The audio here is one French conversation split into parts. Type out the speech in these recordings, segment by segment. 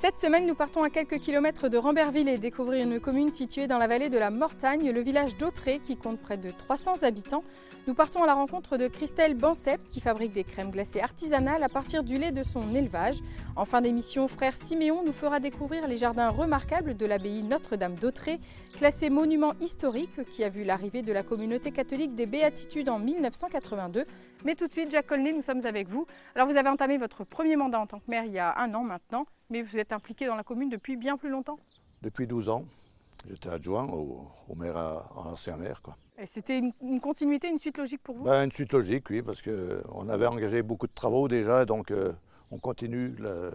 Cette semaine, nous partons à quelques kilomètres de Rambervillers et découvrir une commune située dans la vallée de la Mortagne, le village d'Autré qui compte près de 300 habitants. Nous partons à la rencontre de Christelle Bansep qui fabrique des crèmes glacées artisanales à partir du lait de son élevage. En fin d'émission, frère Siméon nous fera découvrir les jardins remarquables de l'abbaye Notre-Dame d'Autré, classée monument historique qui a vu l'arrivée de la communauté catholique des Béatitudes en 1982. Mais tout de suite, Jacques Colnet, nous sommes avec vous. Alors vous avez entamé votre premier mandat en tant que maire il y a 1 an maintenant, mais vous êtes impliqué dans la commune depuis bien plus longtemps. Depuis 12 ans, j'étais adjoint au maire, à l'ancien maire, quoi. Et c'était une continuité, une suite logique pour vous? Une suite logique, oui, parce qu'on avait engagé beaucoup de travaux déjà, donc on continue le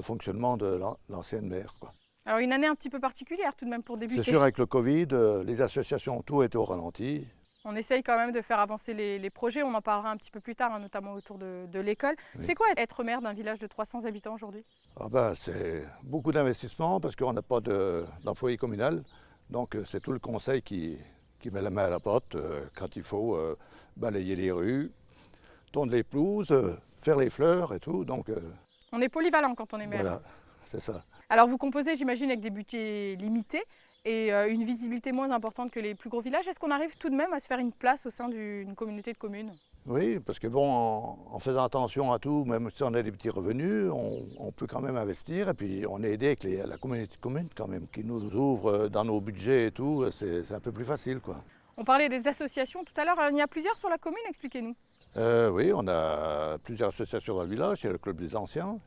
fonctionnement de l'ancienne maire, quoi. Alors une année un petit peu particulière tout de même pour débuter. C'est sûr, avec le Covid, les associations, tout était au ralenti. On essaye quand même de faire avancer les projets, on en parlera un petit peu plus tard, notamment autour de l'école. Oui. C'est quoi être maire d'un village de 300 habitants aujourd'hui? C'est beaucoup d'investissements parce qu'on n'a pas d'employé communal. Donc c'est tout le conseil qui met la main à la pâte quand il faut balayer les rues, tondre les pelouses, faire les fleurs et tout. Donc, on est polyvalent quand on est maire. Voilà, c'est ça. Alors vous composez, j'imagine, avec des budgets limités et une visibilité moins importante que les plus gros villages. Est-ce qu'on arrive tout de même à se faire une place au sein d'une communauté de communes? Oui, parce que bon, en faisant attention à tout, même si on a des petits revenus, on peut quand même investir. Et puis on est aidé avec la communauté de communes quand même, qui nous ouvre dans nos budgets et tout. C'est un peu plus facile, quoi. On parlait des associations tout à l'heure. Il y en a plusieurs sur la commune, expliquez-nous. Oui, on a plusieurs associations dans le village. Il y a le club des anciens,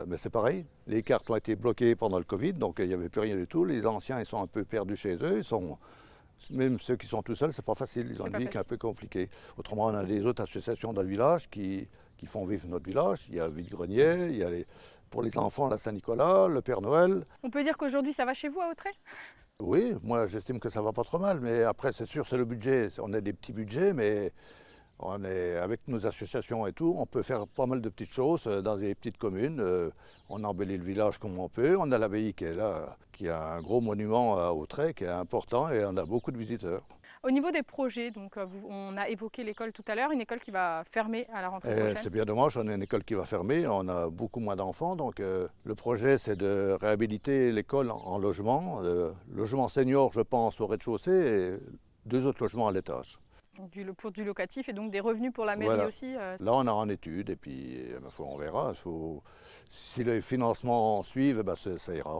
mais c'est pareil. Les cartes ont été bloquées pendant le Covid, donc il n'y avait plus rien du tout. Les anciens, ils sont un peu perdus chez eux. Même ceux qui sont tout seuls, c'est pas facile. Ils ont une vie qui est un peu compliquée. Autrement, on a des autres associations dans le village qui font vivre notre village. Il y a le vide-grenier, il y a pour les enfants la Saint-Nicolas, le Père Noël. On peut dire qu'aujourd'hui, ça va chez vous à Autré? Oui, moi j'estime que ça va pas trop mal. Mais après, c'est sûr, c'est le budget. On a des petits budgets, mais avec nos associations et tout, on peut faire pas mal de petites choses dans des petites communes. On embellit le village comme on peut. On a l'abbaye qui est là, qui a un gros monument à Autré, qui est important, et on a beaucoup de visiteurs. Au niveau des projets, donc, on a évoqué l'école tout à l'heure, une école qui va fermer à la rentrée prochaine. C'est bien dommage, on a une école qui va fermer, on a beaucoup moins d'enfants. Donc le projet, c'est de réhabiliter l'école en logement. Logement senior, je pense, au rez-de-chaussée, et 2 autres logements à l'étage. Pour du locatif et donc des revenus pour la mairie voilà. aussi. Là, on est en étude et puis on verra. Si les financements suivent, ça ira.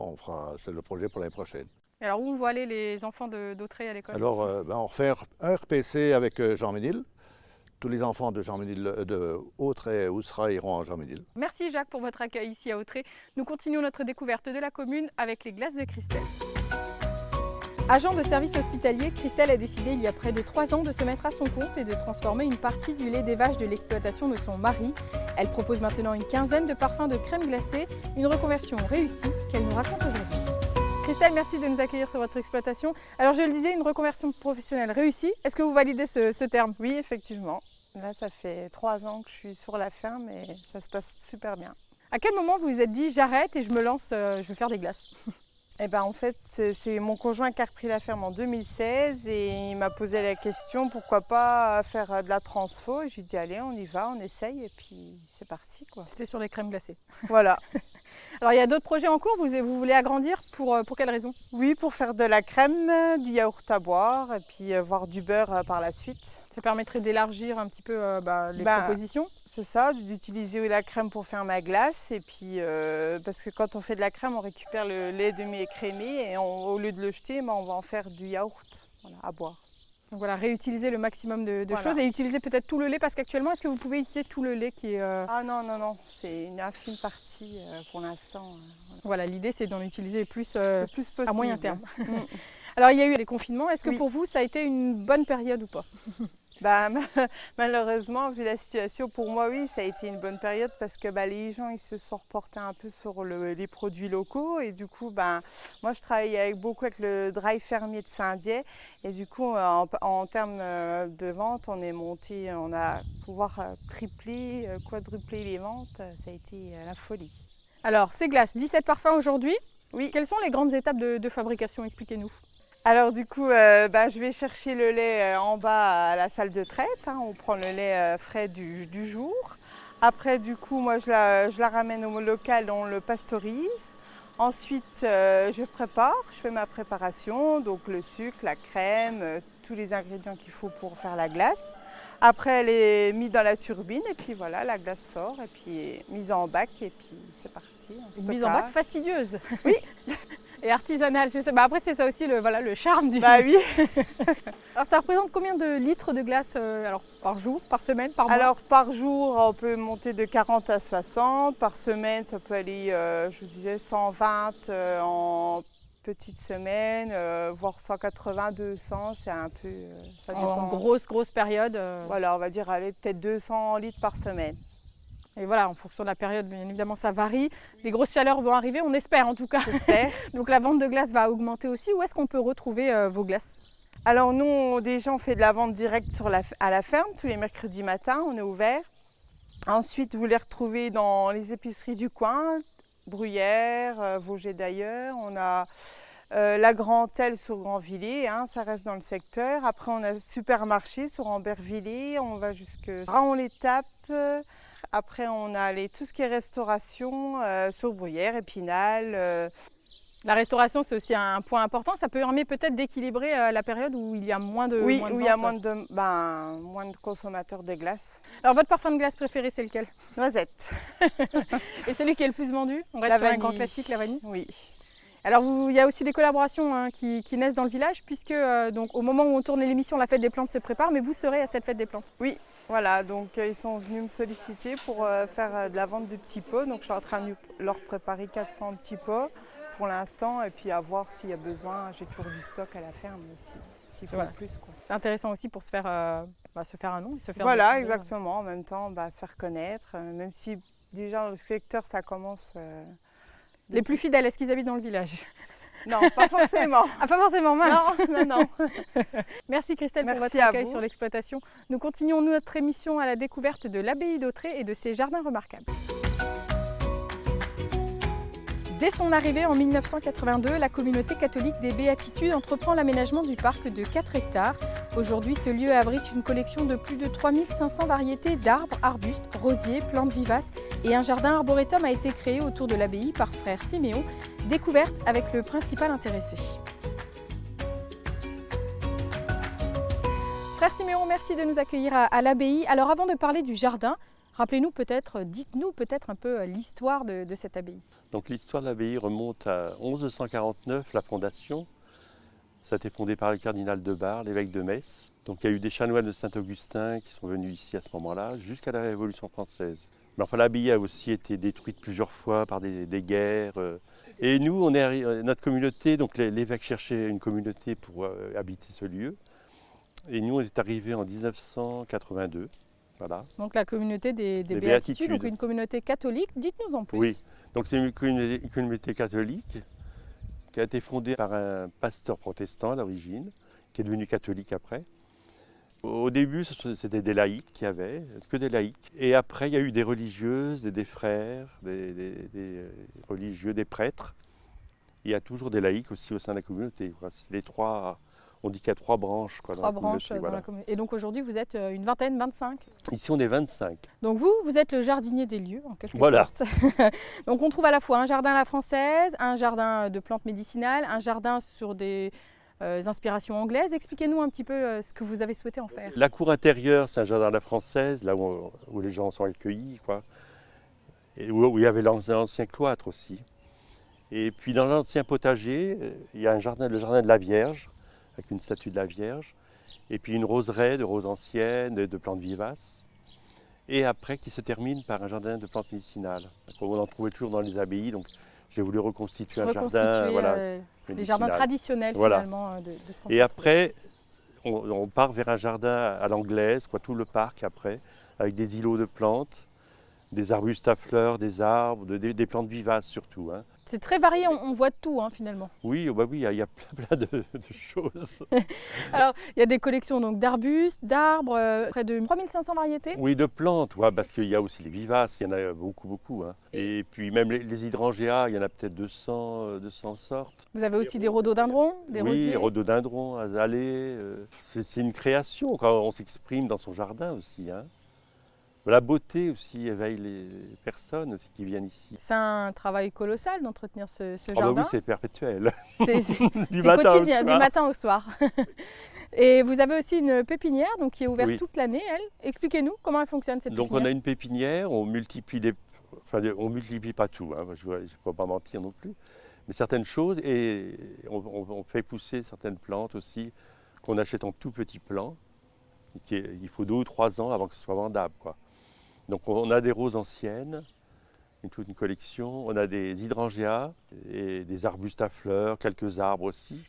C'est le projet pour l'année prochaine. Alors où on voit aller les enfants d'Autré à l'école? Alors, on va faire un RPC avec Jean-Ménil. Tous les enfants de Jean-Ménil, de Autré et Oussera iront à Jean-Ménil. Merci Jacques pour votre accueil ici à Autré. Nous continuons notre découverte de la commune avec les glaces de Christelle. Agent de service hospitalier, Christelle a décidé il y a près de 3 ans de se mettre à son compte et de transformer une partie du lait des vaches de l'exploitation de son mari. Elle propose maintenant une quinzaine de parfums de crème glacée, une reconversion réussie qu'elle nous raconte aujourd'hui. Christelle, merci de nous accueillir sur votre exploitation. Alors je le disais, une reconversion professionnelle réussie. Est-ce que vous validez ce terme? Oui, effectivement. Là, ça fait 3 ans que je suis sur la ferme et ça se passe super bien. À quel moment vous vous êtes dit j'arrête et je me lance, je vais faire des glaces? Eh ben, en fait, c'est mon conjoint qui a repris la ferme en 2016 et il m'a posé la question pourquoi pas faire de la transfo. Et j'ai dit allez, on y va, on essaye et puis c'est parti, quoi. C'était sur les crèmes glacées. Voilà. Alors il y a d'autres projets en cours, vous voulez agrandir pour quelle raison? Oui, pour faire de la crème, du yaourt à boire et puis voir du beurre par la suite. Ça permettrait d'élargir un petit peu les propositions? C'est ça, d'utiliser la crème pour faire ma glace et puis parce que quand on fait de la crème, on récupère le lait demi-écrémé et au lieu de le jeter, on va en faire du yaourt à boire. Donc voilà, réutiliser le maximum de choses et utiliser peut-être tout le lait parce qu'actuellement, est-ce que vous pouvez utiliser tout le lait qui est... Ah non, c'est une infime partie pour l'instant. Voilà, l'idée c'est d'en utiliser le plus possible. À moyen terme. Alors il y a eu les confinements, est-ce que pour vous ça a été une bonne période ou pas? Malheureusement, vu la situation, pour moi, oui, ça a été une bonne période parce que les gens ils se sont reportés un peu sur les produits locaux. Et du coup, moi, je travaille beaucoup avec le drive fermier de Saint-Dié. Et du coup, en termes de vente, on est monté, on a pouvoir tripler, quadrupler les ventes. Ça a été la folie. Alors, ces glaces, 17 parfums aujourd'hui. Oui. Quelles sont les grandes étapes de fabrication? Expliquez-nous. Alors du coup, je vais chercher le lait en bas à la salle de traite. On prend le lait frais du jour. Après, du coup, moi, je la ramène au local, on le pasteurise. Ensuite, je prépare, je fais ma préparation, donc le sucre, la crème, tous les ingrédients qu'il faut pour faire la glace. Après, elle est mise dans la turbine et puis voilà, la glace sort et puis mise en bac et puis c'est parti. Une mise en bac fastidieuse. Oui. Et artisanale, c'est ça. Bah après, c'est ça aussi le charme du. Bah oui. Alors, ça représente combien de litres de glace alors, par jour, par semaine, par mois? Alors, par jour, on peut monter de 40 à 60. Par semaine, ça peut aller, je vous disais, 120 en petite semaine, voire 180, 200. C'est un peu. Ça dépend. En grosse période. Voilà, on va dire, allez, peut-être 200 litres par semaine. Et voilà, en fonction de la période, bien évidemment, ça varie. Les grosses chaleurs vont arriver, on espère en tout cas. J'espère. Donc la vente de glace va augmenter aussi. Où est-ce qu'on peut retrouver vos glaces? Alors nous, déjà, on fait de la vente directe à la ferme, tous les mercredis matins, on est ouvert. Ensuite, vous les retrouvez dans les épiceries du coin, Bruyères, Vosges d'ailleurs. On a la Grand-Telle sur Grandvillers, hein, ça reste dans le secteur. Après, on a le supermarché sur Ambervillers, on va jusque Raon-l'Étape. Après, on a tout ce qui est restauration sur Bruyères, Épinal. La restauration, c'est aussi un point important. Ça permet peut-être d'équilibrer la période où il y a moins de Oui, moins de où il y a ventes. moins de consommateurs de glace. Alors, votre parfum de glace préféré, c'est lequel? Noisette. Et celui qui est le plus vendu? On reste La sur un vanille. grand classique, la vanille. Oui. Alors, il y a aussi des collaborations hein, qui naissent dans le village, puisque donc, au moment où on tourne l'émission, la fête des plantes se prépare, mais vous serez à cette fête des plantes. Oui, voilà, donc ils sont venus me solliciter pour faire de la vente de petits pots. Donc je suis en train de leur préparer 400 petits pots pour l'instant, et puis à voir s'il y a besoin. J'ai toujours du stock à la ferme aussi, s'il faut Voilà. plus, quoi. C'est intéressant aussi pour se faire un nom et se faire Voilà, découvrir. exactement. En même temps, se faire connaître, même si déjà dans le secteur, ça commence... Les plus fidèles, est-ce qu'ils habitent dans le village? Non, pas forcément. Ah, pas forcément, mince. Non. Merci Christelle pour Merci votre à accueil vous. sur l'exploitation. Nous continuons notre émission à la découverte de l'abbaye d'Autrey et de ses jardins remarquables. Dès son arrivée en 1982, la communauté catholique des Béatitudes entreprend l'aménagement du parc de 4 hectares. Aujourd'hui, ce lieu abrite une collection de plus de 3500 variétés d'arbres, arbustes, rosiers, plantes vivaces et un jardin arboretum a été créé autour de l'abbaye par frère Siméon, découverte avec le principal intéressé. Frère Siméon, merci de nous accueillir à l'abbaye. Alors avant de parler du jardin, dites-nous peut-être un peu l'histoire de cette abbaye. Donc l'histoire de l'abbaye remonte à 1149, la fondation. Ça a été fondé par le cardinal de Bar, l'évêque de Metz. Donc il y a eu des chanoines de Saint-Augustin qui sont venus ici à ce moment-là, jusqu'à la Révolution française. Mais enfin l'abbaye a aussi été détruite plusieurs fois par des guerres. Et nous, notre communauté, donc l'évêque cherchait une communauté pour habiter ce lieu. Et nous, on est arrivés en 1982. Voilà. Donc la communauté des Des Béatitudes, Béatitudes. donc une communauté catholique. Dites-nous en plus. Oui, donc c'est une communauté catholique qui a été fondée par un pasteur protestant à l'origine, qui est devenu catholique après. Au début, c'était des laïcs qu'il y avait, que des laïcs. Et après, il y a eu des religieuses, des frères, des religieux, des prêtres. Il y a toujours des laïcs aussi au sein de la communauté. C'est les trois. On dit qu'il y a 3 branches. Dans Trois la branches communauté, dans voilà. la communauté. Et donc aujourd'hui, vous êtes une vingtaine, 25. Ici, on est 25. Donc vous êtes le jardinier des lieux, en quelque Voilà. sorte. Donc on trouve à la fois un jardin à la française, un jardin de plantes médicinales, un jardin sur des inspirations anglaises. Expliquez-nous un petit peu ce que vous avez souhaité en faire. La cour intérieure, c'est un jardin à la française, là où les gens sont accueillis, quoi. Et où il y avait l'ancien cloître aussi. Et puis dans l'ancien potager, il y a le jardin de la Vierge, avec une statue de la Vierge, et puis une roseraie de roses anciennes, de plantes vivaces, et après qui se termine par un jardin de plantes médicinales. On en trouvait toujours dans les abbayes, donc j'ai voulu reconstituer un jardin les jardins traditionnels Voilà. finalement de ce qu'on Et peut après, on part vers un jardin à l'anglaise, tout le parc après, avec des îlots de plantes, des arbustes à fleurs, des arbres, des plantes vivaces surtout. Hein. C'est très varié, on voit de tout finalement. Oui, il y a plein de choses. Alors, il y a des collections donc d'arbustes, d'arbres, près de 3500 variétés. Oui, de plantes, parce qu'il y a aussi les vivaces, il y en a beaucoup. Hein. Et puis même les hydrangeas, il y en a peut-être 200 sortes. Vous avez aussi des rhododendrons, des Oui, rosiers. rhododendrons, azalées. C'est une création quand on s'exprime dans son jardin aussi. Hein. La beauté aussi éveille les personnes aussi qui viennent ici. C'est un travail colossal d'entretenir ce Ah bah jardin. oui, c'est perpétuel. C'est Du c'est matin au quotidien, du soir. matin au soir. Et vous avez aussi une pépinière donc, qui est ouverte Oui. toute l'année, elle. Expliquez-nous comment elle fonctionne cette Donc pépinière. on a une pépinière, on multiplie on multiplie pas tout, hein, je ne peux pas mentir non plus, mais certaines choses, et on fait pousser certaines plantes aussi qu'on achète en tout petits plants. Il faut 2 ou 3 ans avant que ce soit vendable, quoi. Donc on a des roses anciennes, toute une collection, on a des hydrangeas et des arbustes à fleurs, quelques arbres aussi,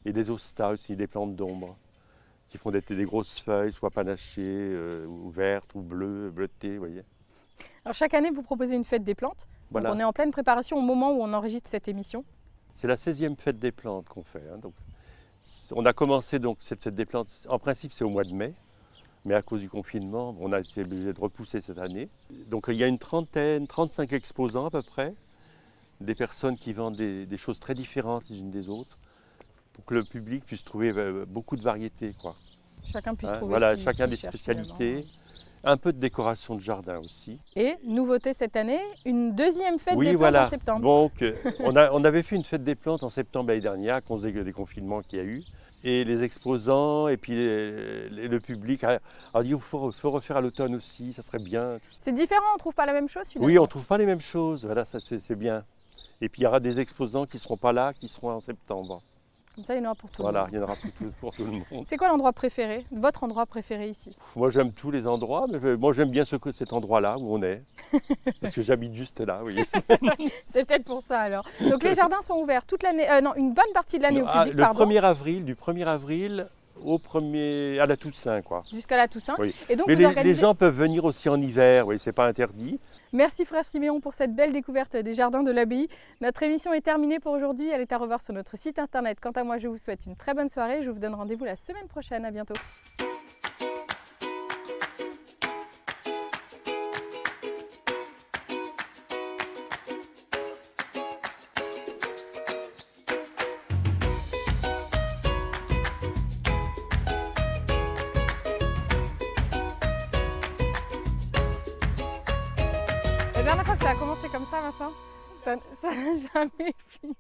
et des hostas aussi, des plantes d'ombre, qui font des grosses feuilles, soit panachées, ou vertes, ou bleues, bleutées, vous voyez. Alors, chaque année, vous proposez une fête des plantes. Donc, Voilà. on est en pleine préparation au moment où on enregistre cette émission. C'est la 16e fête des plantes qu'on fait, hein. Donc, on a commencé donc cette fête des plantes, en principe c'est au mois de mai, mais à cause du confinement, on a été obligé de repousser cette année. Donc il y a une 35 exposants à peu près, des personnes qui vendent des choses très différentes les unes des autres, pour que le public puisse trouver beaucoup de variétés, quoi. Chacun puisse Hein, trouver voilà, ce chacun qu'il des cherche, spécialités, finalement. un peu de décoration de jardin aussi. Et nouveauté cette année, une deuxième fête Oui, des plantes voilà. en septembre. Donc, on avait fait une fête des plantes en septembre l'année dernière, à cause des confinements qu'il y a eu. Et les exposants, et puis le public a dit il faut refaire à l'automne aussi, ça serait bien. Tout ça. C'est différent, on ne trouve pas la même chose finalement. Oui, on ne trouve pas les mêmes choses, voilà, ça c'est bien. Et puis il y aura des exposants qui ne seront pas là, qui seront en septembre. Comme ça, il y en aura pour tout le Voilà, monde. il y en aura pour tout le monde. C'est quoi l'endroit préféré, votre endroit préféré ici? Moi j'aime tous les endroits, mais moi j'aime bien cet endroit-là où on est. Parce que j'habite juste là, oui. C'est peut-être pour ça alors. Donc les jardins sont ouverts toute l'année, non, une bonne partie de l'année au public, Le pardon, 1er avril, du 1er avril à la Toussaint, quoi. jusqu'à la Toussaint. Oui. Et donc Mais vous les organisez... gens peuvent venir aussi en hiver, oui, c'est pas interdit. Merci frère Siméon pour cette belle découverte des jardins de l'abbaye. Notre émission est terminée pour aujourd'hui, elle est à revoir sur notre site internet. Quant à moi, je vous souhaite une très bonne soirée, je vous donne rendez-vous la semaine prochaine, à bientôt. La dernière fois que ça a commencé comme ça, Vincent, ça n'a jamais fini.